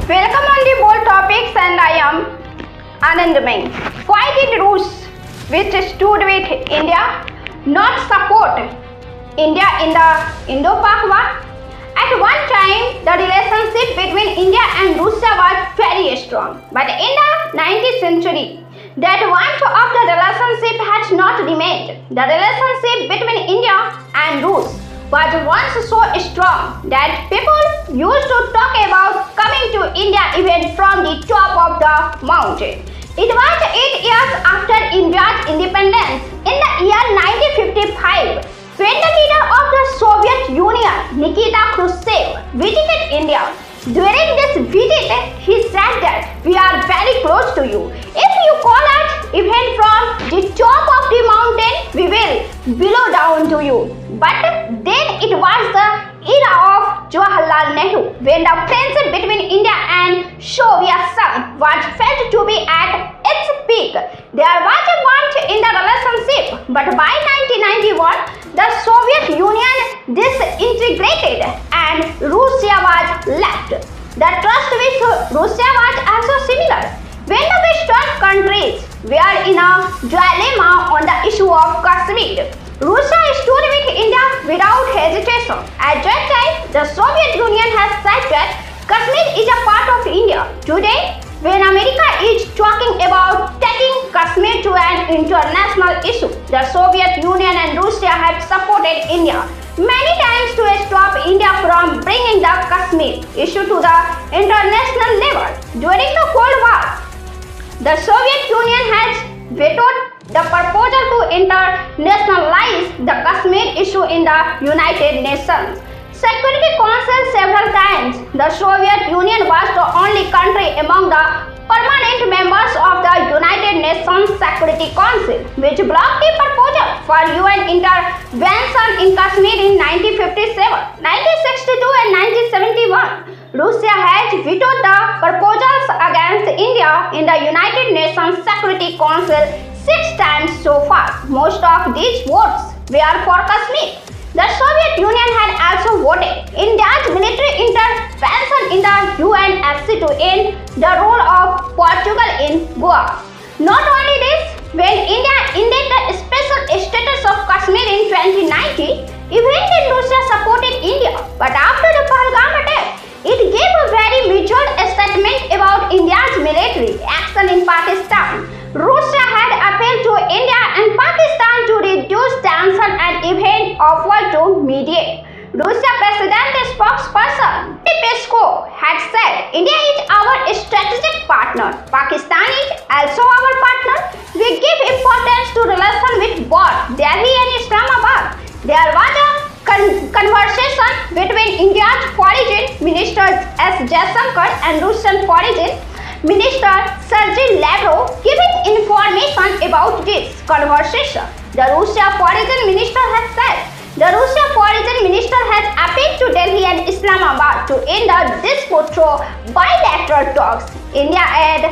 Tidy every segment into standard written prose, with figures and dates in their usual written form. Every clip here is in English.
Welcome on the bold topics and I am Anandamay. Why did Rus, which stood with India, not support India in the Indo-Pak War? At one time, the relationship between India and Russia was very strong. But in the 19th century, that warmth of the relationship has not remained. The relationship between India and Rus was once so strong that people used to talk about coming to India even from the top of the mountain. It was 8 years after India's independence, in the year 1955, when the leader of the Soviet Union, Nikita Khrushchev, visited India. During this visit, he said that we are very close to you. If you call us even from the top of the mountain, we will below down to you. But then it was the era of Jawaharlal Nehru, when the friendship between India and Soviet Sangh was felt to be at its peak. There was a warmth in the relationship, but by 1991, the Soviet Union disintegrated and Russia was left. The trust with Russia was also similar. When the Western countries were in a dilemma on the issue of Kashmir, Russia stood with India without hesitation. At that time, the Soviet Union has said that Kashmir is a part of India. Today, when America is talking about taking Kashmir to an international issue, the Soviet Union and Russia have supported India many times to stop India from bringing the Kashmir issue to the international level. During the Cold War, the Soviet Union has vetoed the proposal to internationalize the Kashmir issue in the United Nations Security Council several times. The Soviet Union was the only country among the permanent members of the United Nations Security Council which blocked the proposal for UN intervention in Kashmir in 1957, 1962 and 1971. Russia has vetoed the proposals against India in the United Nations Security Council 6 times so far. Most of these votes were for Kashmir. The Soviet Union had also voted India's military intervention in the UNSC to end the role of Portugal in Goa. Not only this, when India ended the special status of Kashmir in 2019, even then Russia supported India. But after the Pahalgam attack, it gave a very measured statement about India's military action in Pakistan. Russia had appealed to India and Pakistan to reduce tension and even offered to mediate. Russia President spokesperson Peskov had said, India is our strategic partner. Pakistan is also our partner. We give importance to relations with both Delhi and Islamabad. There was a conversation between India's Foreign Minister S. Jaishankar and Russian Foreign Minister Sergei Lavrov giving information about this conversation. The Russian Foreign Minister has said, the Russian Foreign Minister has appealed to Delhi and Islamabad to end the dispute through bilateral talks. India had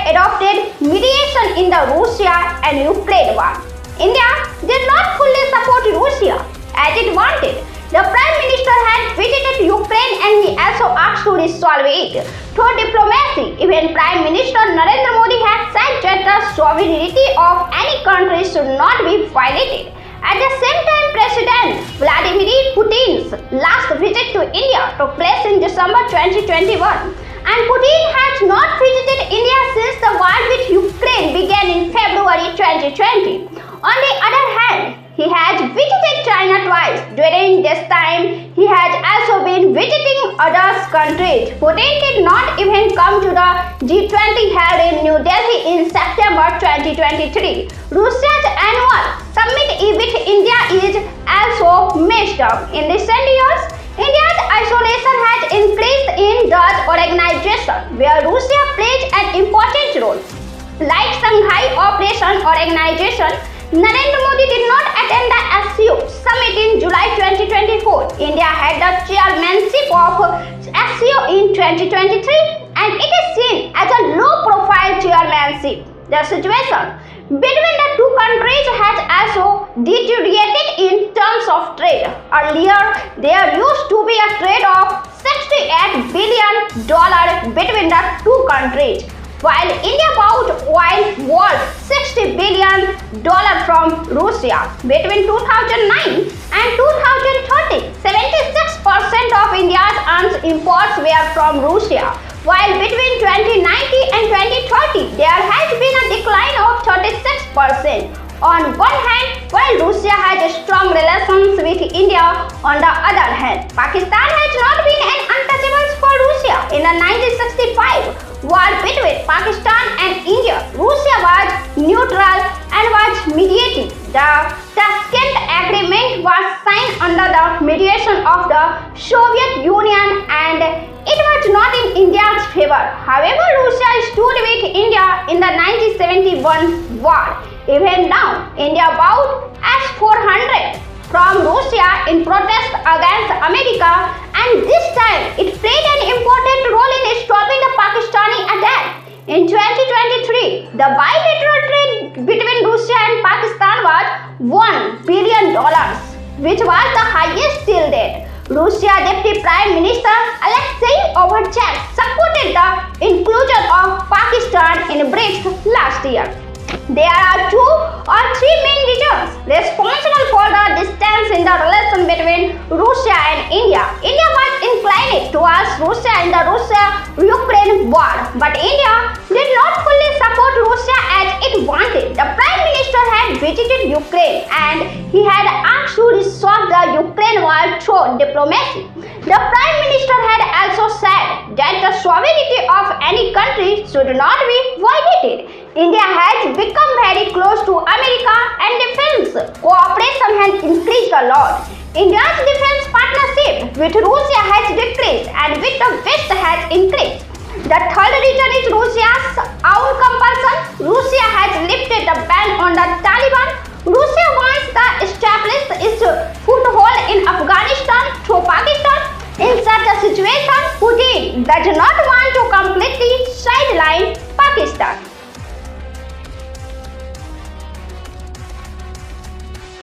adopted mediation in the Russia and Ukraine war. India did not fully support Russia as it wanted. The Prime Minister had visited Ukraine and he also asked to resolve it through diplomacy. Even Prime Minister Narendra Modi has said that the sovereignty of any country should not be violated. At the same time, President Vladimir Putin's last visit to India took place in December 2021. And Putin has not visited India since the war with Ukraine began in February 2020. On the other hand, he has visited China twice. During this time, he has also been visiting other countries. Putin did not even come to the G20 held in New Delhi in September 2023. Russia's annual summit with India is also messed up. In recent years, India's isolation has increased in that organization, where Russia plays an important role. Like Shanghai Operation Organization, Narendra Modi did not attend the SCO summit in July 2024. India had the chairmanship of SCO in 2023 and it is seen as a low-profile chairmanship. The situation between the two countries has also deteriorated in terms of trade. Earlier, there used to be a trade of $68 billion between the two countries, while India bought oil worth $60 billion from Russia. Between 2009 and 2013, 76% of India's arms imports were from Russia, while between 2019 and 2030, there has been a decline of 36%. On one hand, while Russia has strong relations with India, on the other hand, Pakistan has not been an untouchable for Russia. In the 1965 war between Pakistan and India, Russia was neutral and was mediating. The Tashkent Agreement was signed under the mediation of the Soviet Union and it was not in India's favor. However, Russia stood with India in the 1971 war. Even now, India bought S-400 from Russia in protest against America, and this time it played an important role in stopping the Pakistani attack. In 2023, the bilateral trade between Russia and Pakistan was $1 billion, which was the highest till date. Russia Deputy Prime Minister Alexei Overchak supported the inclusion of Pakistan in BRICS last year. There are two or three main reasons responsible for the distance in the relation between Russia and India. India was inclined towards Russia in the Russia-Ukraine war, but India did not fully support Russia as it wanted. The Prime Minister had visited Ukraine and he had asked to resolve the Ukraine war through diplomacy. The Prime Minister had also said that the sovereignty of any country should not be violated. India has become very close to America and defense cooperation has increased a lot. India's defense partnership with Russia has decreased and with the West has increased. The third reason is Russia's own compulsion. Russia has lifted the ban on the Taliban. Russia wants to establish its foothold in Afghanistan through Pakistan. In such a situation, Putin does not want to